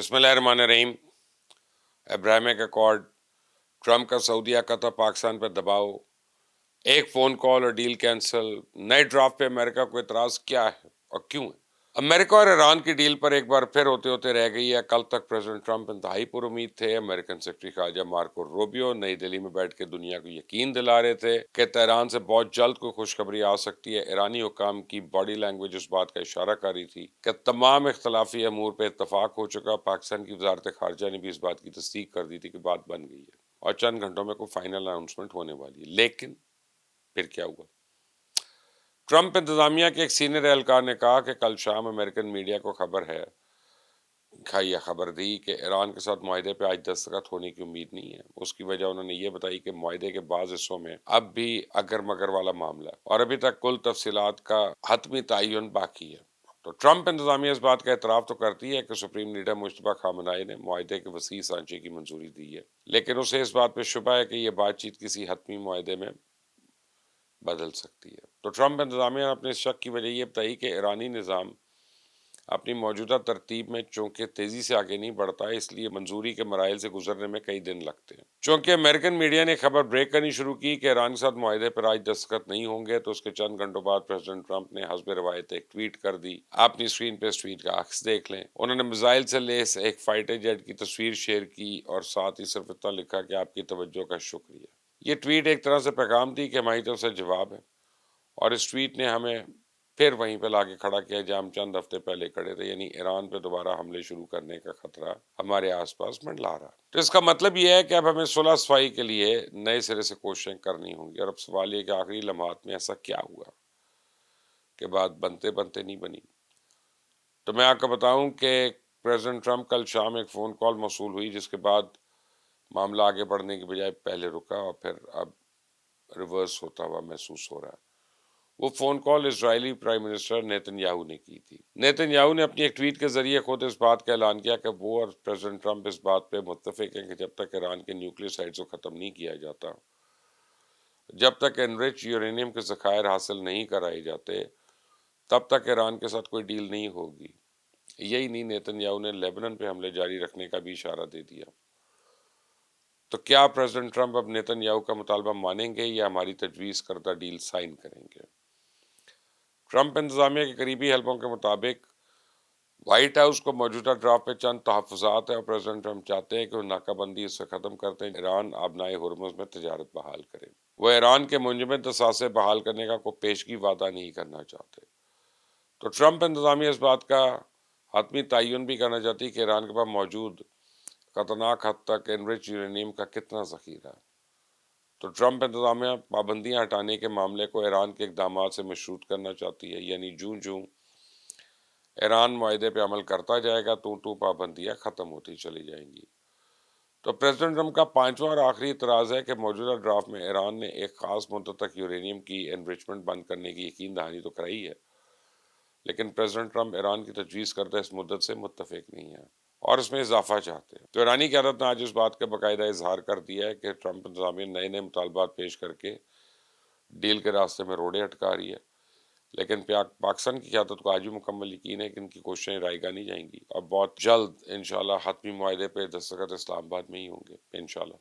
बिस्मिल्लाहिर्रहमानिर्रहीम। Abrahamic accord, Trump का सऊदीया Qatar Pakistan पर दबाव, एक फ़ोन कॉल और डील कैंसिल, नए ड्राफ्ट पे अमेरिका को इतराज़ क्या है और क्यों है? अमेरिका और ईरान की डील पर एक बार फिर होते होते रह गई है। कल तक प्रेसिडेंट ट्रंप इंतहाई पुरुम्मीद थे। अमेरिकन सेक्रेटरी खारजा मार्को रूबियो नई दिल्ली में बैठ के दुनिया को यकीन दिला रहे थे कि तेहरान से बहुत जल्द कोई खुशखबरी आ सकती है। ईरानी हुकाम की बॉडी लैंग्वेज उस बात का इशारा कर रही थी कि तमाम इख्तलाफी अमूर पर इतफाक हो चुका। पाकिस्तान की वजारत खारजा ने भी इस बात की तस्दीक कर दी थी कि बात बन गई है और चंद घंटों में कोई फाइनल अनाउंसमेंट होने वाली है। लेकिन फिर क्या हुआ? ट्रंप इंतजामिया के एक सीनियर एहलकार ने कहा कि कल शाम अमेरिकन मीडिया को खबर दी कि ईरान के साथ मुआहदे पे आज दस्तखत होने की उम्मीद नहीं है। उसकी वजह उन्होंने ये बताई कि मुआहदे के बाज़ हिस्सों में अब भी अगर मगर वाला मामला है और अभी तक कुल तफसीलात का हतमी तयन बाकी है। तो ट्रंप इंतजामिया इस बात का एतराफ़ तो करती है कि सुप्रीम लीडर मुश्तबा खामनेई ने मुआहदे के वसी सांचे की मंजूरी दी है, लेकिन उसे इस बात पर शुबा है कि यह बातचीत किसी हतमी मुआहदे में बदल सकती है। तो ट्रंप इंतजामिया ने अपने इस शक की वजह यह बताई कि ईरानी निज़ाम अपनी मौजूदा तरतीब में चूंकि तेज़ी से आगे नहीं बढ़ता है, इसलिए मंजूरी के मराइल से गुजरने में कई दिन लगते हैं। चूंकि अमेरिकन मीडिया ने खबर ब्रेक करनी शुरू की कि ईरान के साथ मुआहदे पर आज दस्तखत नहीं होंगे, तो उसके चंद घंटों बाद प्रेसिडेंट ट्रंप ने हस्ब रवायत एक ट्वीट कर दी। आप अपनी स्क्रीन पर इस ट्वीट का अक्स देख लें। उन्होंने मिसाइल से लेस एक फाइटर जेट की तस्वीर शेयर की और साथ ही सिर्फ इतना लिखा कि आपकी तवज्जो का शुक्रिया। ये ट्वीट एक तरह से पैगाम थी कि हमारी तरफ से जवाब है, और इस ट्वीट ने हमें फिर वहीं पे लाके खड़ा किया जहाँ हम चंद हफ्ते पहले खड़े थे, यानी ईरान पे दोबारा हमले शुरू करने का खतरा हमारे आसपास मंडला रहा है। तो इसका मतलब यह है कि अब हमें सुलह सफाई के लिए नए सिरे से कोशिशें करनी होंगी। और अब सवाल ये कि आखिरी लम्हात में ऐसा क्या हुआ कि बात बनते बनते नहीं बनी। तो मैं आपको बताऊं कि प्रेसिडेंट ट्रंप कल शाम एक फ़ोन कॉल मौसूल हुई, जिसके बाद मामला आगे बढ़ने की बजाय पहले रुका और फिर अब रिवर्स होता हुआ महसूस हो रहा है। वो phone call Israeli prime minister Netanyahu ने की थी। नेतन्याहू ने अपनी एक ट्वीट के जरिए खुद इस बात का ऐलान किया कि वो और प्रेसिडेंट ट्रंप इस बात पे मुत्तफिक हैं कि जब तक ईरान के न्यूक्लियर साइट्स को ख़त्म नहीं किया जाता, जब तक एनरिच यूरेनियम के ज़खायर हासिल नहीं कराए जाते, तब तक ईरान के साथ कोई डील नहीं होगी। यही नहीं, नेतन्याहू ने लेबनान पे हमले जारी रखने का भी इशारा दे दिया। तो क्या प्रेसिडेंट ट्रंप अब नेतन्याहू का मुतालबा मानेंगे या हमारी तजवीज़ करदा डील साइन करेंगे? ट्रंप इंतजामिया के करीबी हलकों के मुताबिक व्हाइट हाउस को मौजूदा ड्राफ्ट पे चंद तहफ़्फ़ुज़ात है और प्रेसिडेंट ट्रंप चाहते हैं कि वो नाकाबंदी इससे ख़त्म करते हैं, ईरान आबनाए हुर्मुज़ में तजारत बहाल करे। वो ईरान के मुंजमद असासे बहाल करने का कोई पेशगी वादा नहीं करना चाहते। तो ट्रंप इंतजामिया इस बात का हतमी तयन भी करना चाहती है कि ईरान के पास मौजूद खतरनाक हद तक एनरिच यूरेनियम का कितना ज़ख़ीरा है। तो ट्रंप इंतजामिया पाबंदियाँ हटाने के मामले को ईरान के इक़दामात से मशरूत करना चाहती है, यानी जूँ जूँ ईरान मुआहदे पे अमल करता जाएगा तो पाबंदियाँ ख़त्म होती चली जाएंगी। तो प्रेसिडेंट ट्रंप का पांचवा और आखिरी इतराज़ है कि मौजूदा ड्राफ्ट में ईरान ने एक ख़ास मुद्दत तक यूरेनियम की एनरिचमेंट बंद करने की यकीन दहानी तो कराई है, लेकिन प्रेसिडेंट ट्रंप ईरान की तजवीज़ करते इस मुद्दत से मुत्तफिक नहीं है और इसमें इजाफा चाहते हैं। तो ईरानी क़यादत ने आज इस बात का बाकायदा इजहार कर दिया है कि ट्रंप इंतजामिया नए नए मुतालबात पेश करके डील के रास्ते में रोड़े अटका रही है, लेकिन पाकिस्तान की क़यादत को आज भी मुकम्मल यकीन है कि इनकी कोशिशें रायगा नहीं जाएंगी और बहुत जल्द इंशाल्लाह हतमी मुआहदे पे दस्तखत इस्लामाबाद में ही होंगे इंशाल्लाह।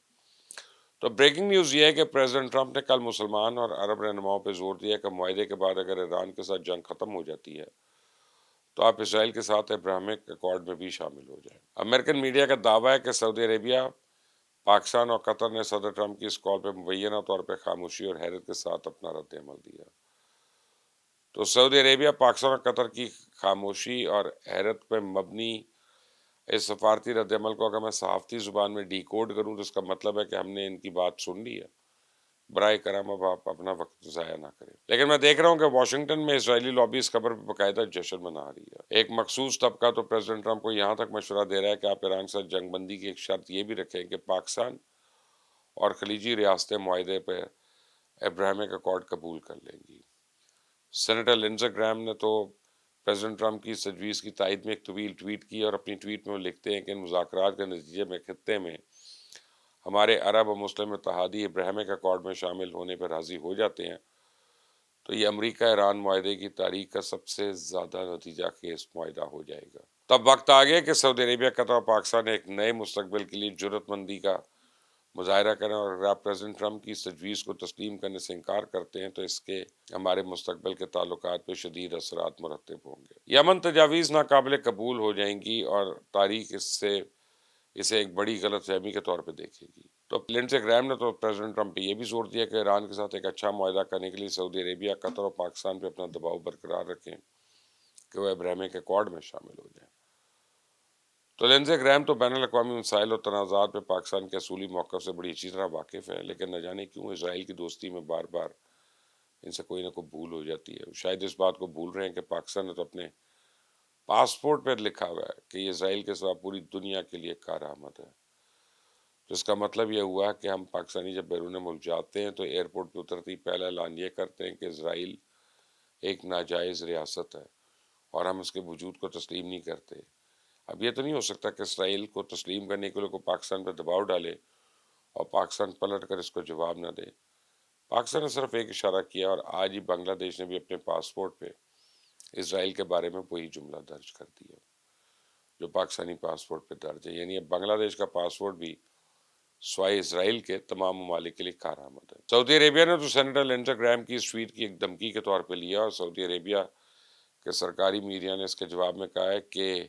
तो ब्रेकिंग न्यूज़ ये है कि प्रेसिडेंट ट्रंप ने कल मुसलमान और अरब रहनुमाओं पर जोर दिया कि मुआहदे के बाद अगर ईरान के साथ जंग ख़त्म हो जाती है तो आप इसराइल के साथ अब्राहमिक अकॉर्ड में भी शामिल हो जाएं। अमेरिकन मीडिया का दावा है कि सऊदी अरेबिया, पाकिस्तान और कतर ने सदर ट्रंप की इस कॉल पर मुबैना तौर पर खामोशी और हैरत के साथ अपना रद्द अमल दिया। तो सऊदी अरेबिया, पाकिस्तान और कतर की खामोशी और हैरत पर मबनी इस सफारती रद्दमल को अगर मैं सहाफ़ती ज़ुबान में डिकोड करूँ तो इसका मतलब है कि हमने इनकी बात सुन ली है। बराए करम अब आप अपना वक्त ज़ाया ना करें। लेकिन मैं देख रहा हूँ कि वाशिंगटन में इजरायली लॉबी इस खबर पर बाकायदा जश्न मना रही है। एक मखसूस तबका तो प्रेसिडेंट ट्रंप को यहाँ तक मशवरा दे रहा है कि आप ईरान के साथ जंगबंदी की एक शर्त ये भी रखें कि पाकिस्तान और खलीजी रियासतें मुआहदे पर अब्राहमिक अकॉर्ड कबूल कर लेंगी। सेनेटर लिंडसे ग्राहम ने तो प्रेसिडेंट ट्रंप की इस तजवीज़ की तायद में एक तवील ट्वीट की और अपनी ट्वीट में वो लिखते हैं कि इन मुज़ाकरात के नतीजे में खित्ते में हमारे अरब और मुस्लिम इत्तेहादी अब्राहमिक अकॉर्ड में शामिल होने पर राज़ी हो जाते हैं, तो ये अमरीका ईरान मुआहदे की तारीख का सबसे ज़्यादा नतीजा खेज़ मुआहदा हो जाएगा। तब वक्त आ गया कि सऊदी अरेबिया, कतर और पाकिस्तान एक नए मुस्तकबिल के लिए जुर्रतमंदी का मुजाहरा करें, और अगर आप प्रेसिडेंट ट्रंप की इस तजवीज़ को तस्लीम करने से इनकार करते हैं तो इसके हमारे मुस्तकबिल के ताल्लुकात पे शदीद असरात मुरतब होंगे। यमन तजावीज़ नाकाबिल कबूल हो जाएंगी और तारीख इसे एक बड़ी गलतफहमी के तौर पे देखेगी। तो लिंडसे ग्रैहाम ने तो प्रेसिडेंट ट्रंप पे ये भी जोर दिया कि ईरान के साथ एक अच्छा मुआहदा करने के लिए सऊदी अरेबिया, कतर और पाकिस्तान पे अपना दबाव बरकरार रखें कि वह अब्राहमिक एकॉर्ड में शामिल हो जाएं। तो लिंडसे ग्रैहाम तो बैनुल अक़वामी मसाइल और तनाज़ात में पाकिस्तान के असूली मौक़िफ़ से बड़ी अच्छी तरह वाकिफ़ है, लेकिन न जाने क्यों इसराइल की दोस्ती में बार बार इनसे कोई ना कोई भूल हो जाती है। शायद इस बात को भूल रहे हैं कि पाकिस्तान ने तो अपने पासपोर्ट पर लिखा हुआ है कि ये इसराइल के सिवा पूरी दुनिया के लिए कारआमद है। तो इसका मतलब ये हुआ कि हम पाकिस्तानी जब बैरून मुल्क जाते हैं तो एयरपोर्ट पर उतरते ही पहला ऐलान ये करते हैं कि इसराइल एक नाजायज़ रियासत है और हम उसके वजूद को तस्लीम नहीं करते। अब ये तो नहीं हो सकता कि इसराइल को तस्लीम करने के लिए कोई पाकिस्तान पर दबाव डाले और पाकिस्तान पलट कर इसको जवाब ना दे। पाकिस्तान ने सिर्फ एक इशारा किया और आज ही बांग्लादेश ने भी अपने पासपोर्ट पे इसराइल के बारे में वही जुमला दर्ज कर दिया जो पाकिस्तानी पासपोर्ट पे दर्ज है। यानी अब बांग्लादेश का पासपोर्ट भी स्वाय इसराइल के तमाम ममालिक के लिए कारआमद है। सऊदी अरेबिया ने तो सेनेटर लिंडसे ग्रैहाम की इस ट्वीट की एक धमकी के तौर पर लिया और सऊदी अरेबिया के सरकारी मीडिया ने इसके जवाब में कहा है कि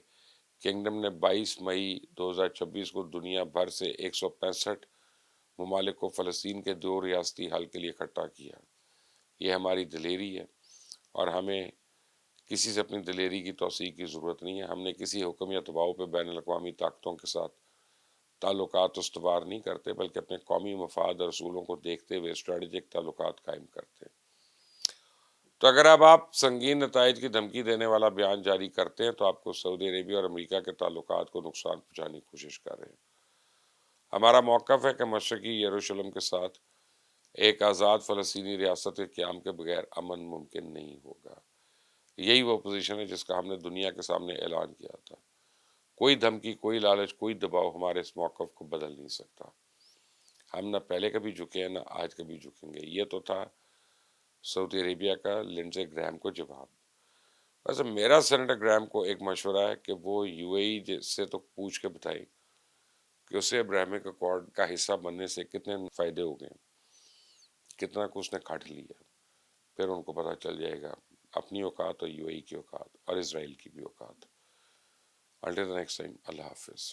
किंगडम ने 22 मई 2026 को दुनिया भर से 165 ममालिक को फ़लस्तीन के 2 रियासती हल के लिए इकट्ठा किया। ये हमारी दिलेरी है और हमें किसी से अपनी दिलेरी की तौसीक़ की ज़रूरत नहीं है। हमने किसी हुक्म या दबाव पर बैनुल अक़वामी ताकतों के साथ ताल्लुकात उस्तवार नहीं करते, बल्कि अपने कौमी मफाद और असूलों को देखते हुए स्ट्रेटजिक ताल्लुकात कायम करते हैं। तो अगर अब आप संगीन नताइज की धमकी देने वाला बयान जारी करते हैं तो आपको सऊदी अरेबिया और अमेरिका के ताल्लुकात को नुकसान पहुँचाने की कोशिश कर रहे हैं। हमारा मौक़िफ़ है कि मशरक़ी यरूशलेम के साथ एक आज़ाद फ़लस्तीनी रियासत के क़याम के बगैर अमन मुमकिन नहीं होगा। यही वो पोजीशन है जिसका हमने दुनिया के सामने ऐलान किया था। कोई धमकी, कोई लालच, कोई दबाव हमारे इस मौक़िफ़ को बदल नहीं सकता। हम ना पहले कभी झुके हैं, ना आज कभी झुकेंगे। ये तो था सऊदी अरेबिया का लिंडसे ग्रैहाम को जवाब। वैसे मेरा सेनेटर ग्रैहाम को एक मशवरा है कि वो यूएई से तो पूछ के बताए कि उसे अब्राहमिक अकॉर्ड का हिस्सा बनने से कितने फ़ायदे हो गए, कितना कुछ उसने काट लिया। फिर उनको पता चल जाएगा अपनी औकात और यूएई की औकात और इसराइल की भी औकात। Until the next time, Allah Hafiz.